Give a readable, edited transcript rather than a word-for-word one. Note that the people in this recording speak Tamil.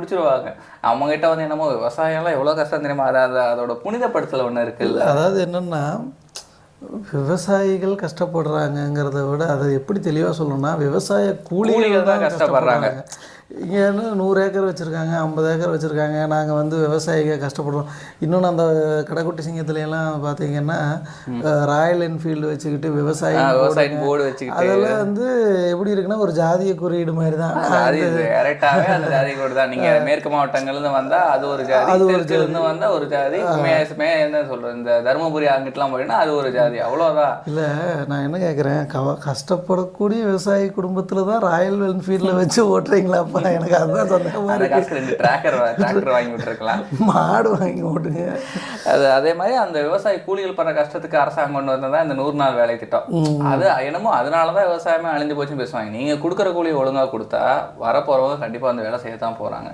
பிடிச்சிருவாங்க. அவங்ககிட்ட வந்து என்னமோ விவசாயம்லாம் எவ்வளோ கஷ்டம் தெரியுமா, அதோட புனிதப்படுத்தல் ஒன்று இருக்குல்ல. அதாவது என்னென்னா, விவசாயிகள் கஷ்டப்படுறாங்கங்கிறத விட அதை எப்படி தெளிவாக சொல்லணும்னா, விவசாய கூலிகள் தான் கஷ்டப்படுறாங்க. இங்கே 100 ஏக்கர் வச்சுருக்காங்க, 50 ஏக்கர் வச்சுருக்காங்க, நாங்கள் வந்து விவசாயிகள் கஷ்டப்படுறோம். இன்னொன்று அந்த கடைக்குட்டி சிங்கத்துலையெல்லாம் பார்த்தீங்கன்னா ராயல் என்ஃபீல்டு வச்சுக்கிட்டு விவசாயி போர்டு வச்சுக்கிட்டு அதெல்லாம் வந்து எப்படி இருக்குன்னா ஒரு ஜாதிய குறியீடு மாதிரி தான். கரெக்டாகவே அந்த ஜாதி கூட தான். நீங்கள் மேற்கு மாவட்டங்கள்லேருந்து வந்தால் அது ஒரு ஜாதி, அது ஒரு ஜாதிலேருந்து வந்தால் ஒரு ஜாதி, என்ன சொல்கிறது, இந்த தருமபுரி அங்கிட்டலாம் போயின்னா அது ஒரு ஜாதி, அவ்வளோதான். இல்லை, நான் என்ன கேட்குறேன், கஷ்டப்படக்கூடிய விவசாயி குடும்பத்தில் தான் ராயல் என்ஃபீல்டில் வச்சு ஓட்டுறீங்களாப்பா? எனக்கு அதுதான் சந்தேகமாக இருக்குது. 2 டிராக்டர் வாங்கி விட்டுருக்கலாம், மாடு வாங்கி ஓட்டுங்க. அதே மாதிரி அந்த விவசாயி கூலிகள் பண்ணுற கஷ்டத்துக்கு அரசாங்கம் கொண்டு வந்தது தான் இந்த 100 நாள் வேலை திட்டம். அது என்னமோ அதனால தான் விவசாயமே அழிஞ்சு போச்சுன்னு பேசுவாங்க. நீங்கள் கொடுக்குற கூலியை ஒழுங்காக கொடுத்தா வரப்போகிறவங்க கண்டிப்பாக அந்த வேலை செய்ய தான் போகிறாங்க.